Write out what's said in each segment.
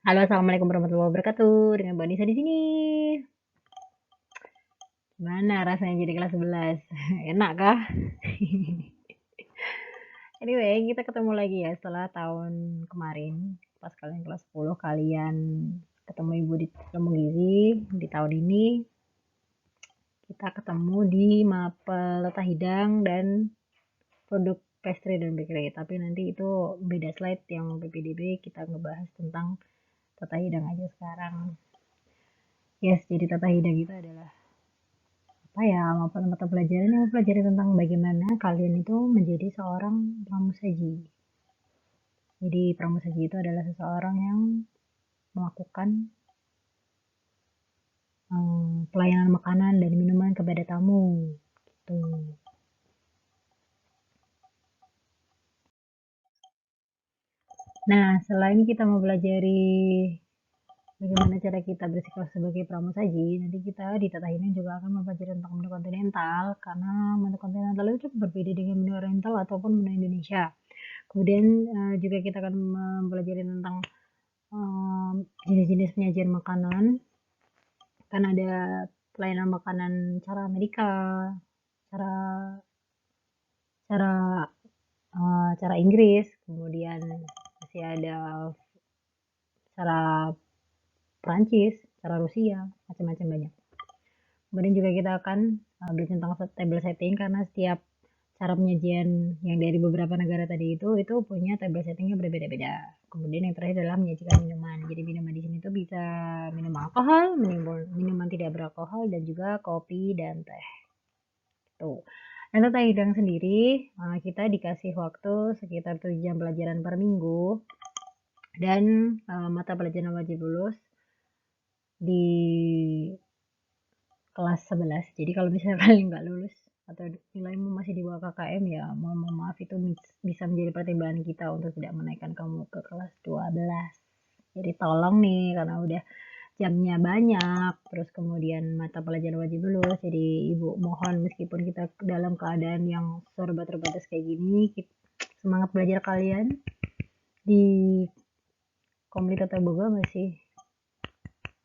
Halo, assalamualaikum warahmatullahi wabarakatuh. Dengan Mbak Nisa di sini. Gimana rasanya jadi kelas 11? Enak kah? Anyway, kita ketemu lagi ya setelah tahun kemarin. Pas kalian kelas 10, kalian ketemu Ibu di ketemu Gizi. Di tahun ini kita ketemu di Mapel Tata Hidang dan produk pastry dan bakery. Tapi nanti itu beda slide yang PPDB kita ngebahas tentang Tata Hidang aja sekarang. Yes, jadi Tata Hidang itu adalah apa ya, mata pelajaran yang mempelajari tentang bagaimana kalian itu menjadi seorang pramusaji. Jadi pramusaji itu adalah seseorang yang melakukan pelayanan makanan dan minuman kepada tamu. Gitu. Nah, selain kita mempelajari bagaimana cara kita bersikap sebagai pramusaji, nanti kita di Tata Hidang juga akan mempelajari tentang menu kontinental, karena menu kontinental itu cukup berbeda dengan menu oriental ataupun menu Indonesia. Kemudian juga kita akan mempelajari tentang jenis-jenis penyajian makanan, kan ada pelayanan makanan cara Amerika, cara cara cara Inggris, kemudian masih ada cara Prancis, cara Rusia, macam-macam banyak. Kemudian juga kita akan belajar tentang table setting, karena setiap cara penyajian yang dari beberapa negara tadi itu punya table settingnya berbeda-beda. Kemudian yang terakhir adalah menyajikan minuman. Jadi minuman di sini tuh bisa minum alkohol, minuman tidak beralkohol, dan juga kopi dan teh. Tuh. Dan Tata Hidang sendiri kita dikasih waktu sekitar 7 jam pelajaran per minggu, dan mata pelajaran wajib lulus di kelas 11. Jadi kalau misalnya kalian nggak lulus atau nilaimu masih di bawah KKM, ya mohon maaf, itu bisa menjadi pertimbangan kita untuk tidak menaikkan kamu ke kelas 12. Jadi tolong nih, karena udah jamnya banyak, terus kemudian mata pelajaran wajib lulus, jadi ibu mohon meskipun kita dalam keadaan yang serba terbatas kayak gini, semangat belajar kalian di Komite Tata Boga masih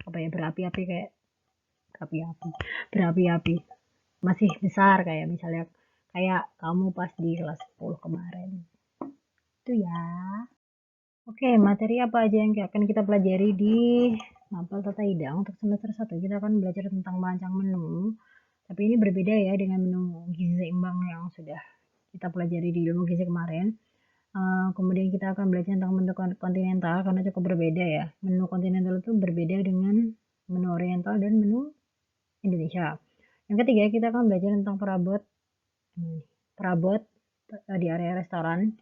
apa ya, berapi-api, kayak berapi-api berapi-api masih besar, kayak misalnya kayak kamu pas di kelas 10 kemarin itu ya. Oke, materi apa aja yang akan kita pelajari di Mapel Tata Hidang untuk semester 1? Kita akan belajar tentang merancang menu, tapi ini berbeda ya dengan menu gizi seimbang yang sudah kita pelajari di ilmu gizi kemarin. Kemudian kita akan belajar tentang menu kontinental, karena cukup berbeda ya. Menu kontinental itu berbeda dengan menu oriental dan menu Indonesia. Yang ketiga, kita akan belajar tentang perabot perabot di area restoran.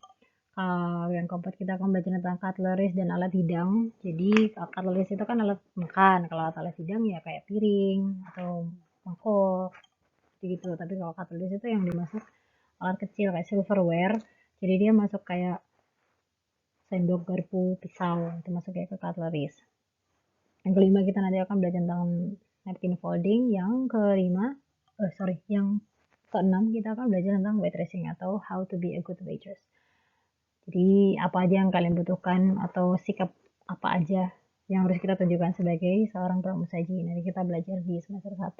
Yang keempat, kita akan belajar tentang cutleries dan alat hidang. Jadi cutleries itu kan alat makan, kalau alat hidang ya kayak piring atau mangkok gitu. Tapi kalau cutleries itu yang dimasak alat kecil kayak silverware, jadi dia masuk kayak sendok, garpu, pisau, itu masuk kayak ke cutleries. Yang kelima, kita nanti akan belajar tentang napkin folding. Yang kelima, yang keenam, kita akan belajar tentang waitressing atau how to be a good waitress. Jadi apa aja yang kalian butuhkan atau sikap apa aja yang harus kita tunjukkan sebagai seorang pramusaji. Nanti kita belajar di semester 1.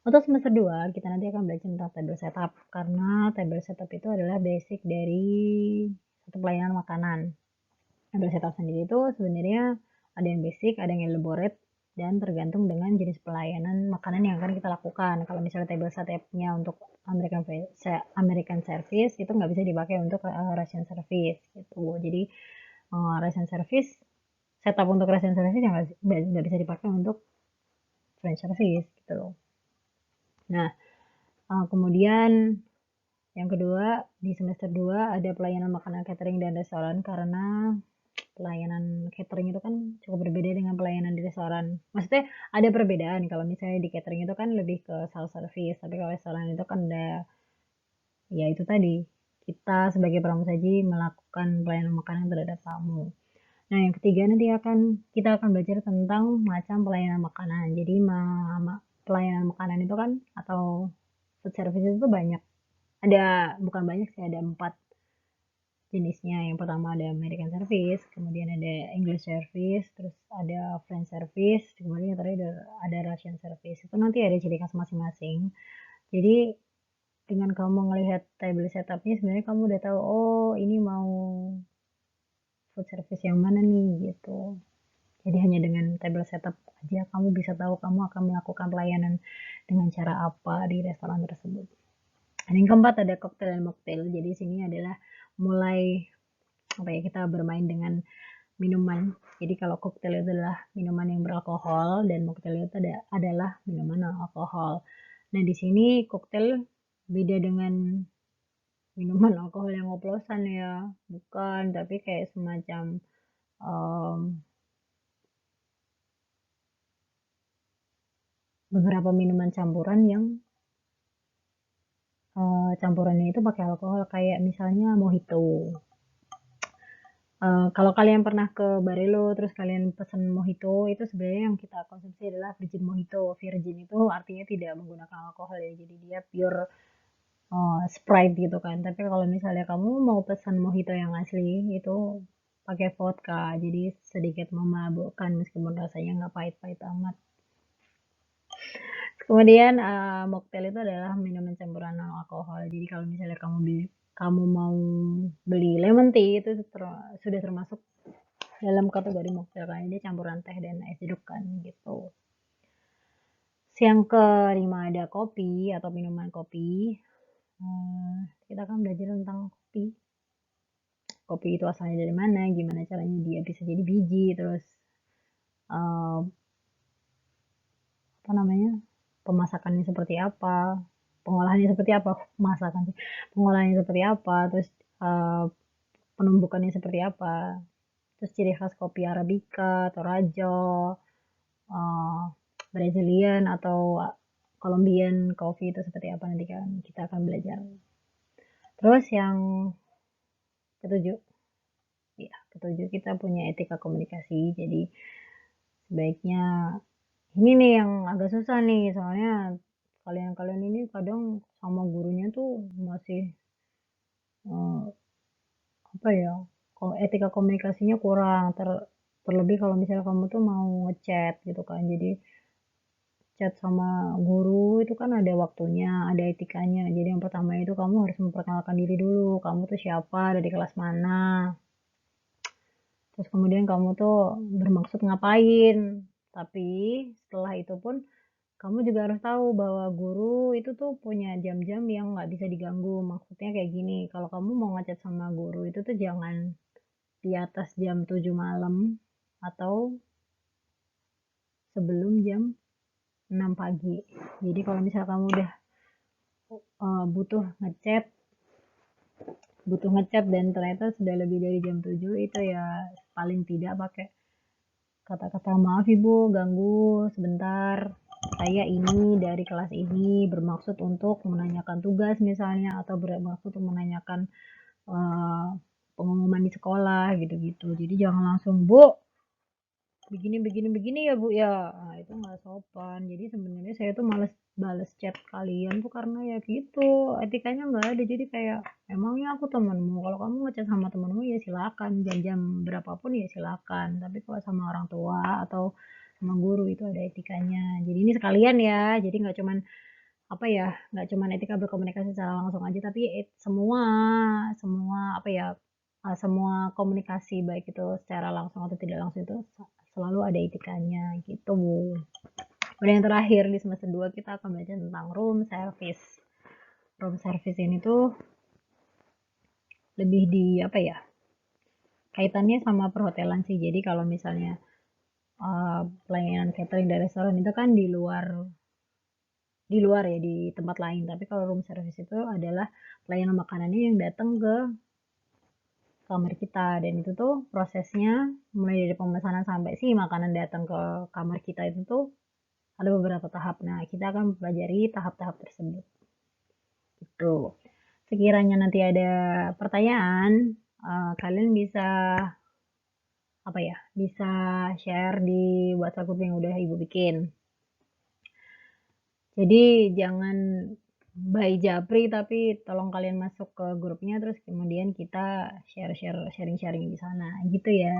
Untuk semester 2, kita nanti akan belajar tentang table setup, karena table setup itu adalah basic dari satu pelayanan makanan. Table setup sendiri itu sebenarnya ada yang basic, ada yang elaborate, dan tergantung dengan jenis pelayanan makanan yang akan kita lakukan. Kalau misalnya table setupnya untuk American service, itu nggak bisa dipakai untuk Russian service gitu. Jadi Russian service, setup untuk Russian service yang nggak bisa dipakai untuk French service gitu loh. Nah, kemudian yang kedua, di semester 2 ada pelayanan makanan catering dan restoran, karena pelayanan catering itu kan cukup berbeda dengan pelayanan di restoran. Maksudnya ada perbedaan, kalau misalnya di catering itu kan lebih ke self service, tapi kalau restoran itu kan ada, ya itu tadi, kita sebagai pramusaji melakukan pelayanan makanan terhadap tamu. Nah, yang ketiga nanti kita akan belajar tentang macam pelayanan makanan. Jadi pelayanan makanan itu kan, atau food service itu banyak. Ada, bukan banyak sih, ada 4 jenisnya. Yang pertama ada American Service, kemudian ada English Service, terus ada French Service, kemudian yang terakhir ada Russian Service. Itu nanti ada ciri khas masing-masing. Jadi dengan kamu ngelihat table setupnya sebenarnya kamu udah tahu, oh ini mau food service yang mana nih gitu. Jadi hanya dengan table setup aja kamu bisa tahu kamu akan melakukan pelayanan dengan cara apa di restoran tersebut. Dan yang keempat ada cocktail dan mocktail. Jadi sini adalah mulai apa ya, kita bermain dengan minuman. Jadi kalau cocktail itu adalah minuman yang beralkohol dan mocktail itu adalah minuman non alkohol. Nah di sini cocktail beda dengan minuman alkohol yang oplosan ya, bukan, tapi kayak semacam um, beberapa minuman campuran yang campurannya itu pakai alkohol, kayak misalnya mojito. Kalau kalian pernah ke Barelo terus kalian pesen mojito, itu sebenarnya yang kita konsumsi adalah virgin mojito. Virgin itu artinya tidak menggunakan alkohol ya, jadi dia pure Sprite gitu kan. Tapi kalau misalnya kamu mau pesan mojito yang asli itu pakai vodka, jadi sedikit memabukkan meskipun rasanya nggak pahit-pahit amat. Kemudian mocktail itu adalah minuman campuran non alkohol. Jadi kalau misalnya kamu mau beli lemon tea itu sudah termasuk dalam kategori mocktail karena ini campuran teh dan es jeruk kan gitu. Yang kelima ada kopi atau minuman kopi. Kita akan belajar tentang kopi. Kopi itu asalnya dari mana, gimana caranya dia bisa jadi biji, terus uh, apa namanya, pemasakannya seperti apa, pengolahannya seperti apa, pengolahannya seperti apa, terus uh, penumbukannya seperti apa, terus ciri khas kopi Arabica atau Rajo, uh, Brazilian atau Colombian coffee itu seperti apa, nanti kan kita akan belajar. Terus yang ketujuh, ya ketujuh kita punya etika komunikasi. Jadi sebaiknya, ini nih yang agak susah nih, soalnya kalian-kalian ini kadang sama gurunya tuh masih eh, apa ya, kalau etika komunikasinya kurang, terlebih kalau misalnya kamu tuh mau ngechat gitu kan. Jadi chat sama guru itu kan ada waktunya, ada etikanya. Jadi yang pertama itu kamu harus memperkenalkan diri dulu, kamu tuh siapa, dari kelas mana, terus kemudian kamu tuh bermaksud ngapain. Tapi setelah itu pun kamu juga harus tahu bahwa guru itu tuh punya jam-jam yang nggak bisa diganggu. Maksudnya kayak gini, kalau kamu mau ngechat sama guru itu tuh jangan di atas jam 7 malam atau sebelum jam 6 pagi. Jadi kalau misalnya kamu udah butuh ngechat, dan ternyata sudah lebih dari jam 7, itu ya paling tidak pakai kata-kata, maaf ibu ganggu sebentar, saya ini dari kelas ini bermaksud untuk menanyakan tugas misalnya, atau bermaksud untuk menanyakan uh, pengumuman di sekolah gitu-gitu. Jadi jangan langsung, bu begini ya bu ya, nah, itu nggak sopan. Jadi sebenarnya saya tuh males bales chat kalian tuh karena ya gitu, etikanya nggak ada. Jadi kayak, emangnya aku temenmu, kalau kamu ngechat sama temenmu ya silakan, jam-jam berapapun ya silakan, tapi kalau sama orang tua atau sama guru itu ada etikanya. Jadi ini sekalian ya, jadi nggak cuman apa ya, nggak cuman etika berkomunikasi secara langsung aja, tapi semua semua apa ya, semua komunikasi baik itu secara langsung atau tidak langsung itu selalu ada etikanya gitu. Kemudian yang terakhir di semester 2 kita akan belajar tentang room service. Room service ini tuh lebih di apa ya, kaitannya sama perhotelan sih. Jadi kalau misalnya pelayanan catering dari restoran itu kan di luar ya, di tempat lain. Tapi kalau room service itu adalah pelayanan makanannya yang datang ke kamar kita, dan itu tuh prosesnya mulai dari pemesanan sampai sih makanan datang ke kamar kita itu tuh ada beberapa tahap. Nah, kita akan mempelajari tahap-tahap tersebut. Gitu. Sekiranya nanti ada pertanyaan, kalian bisa apa ya? Bisa share di WhatsApp group yang udah Ibu bikin. Jadi jangan by Japri tapi tolong kalian masuk ke grupnya terus kemudian kita sharing-sharing di sana gitu ya.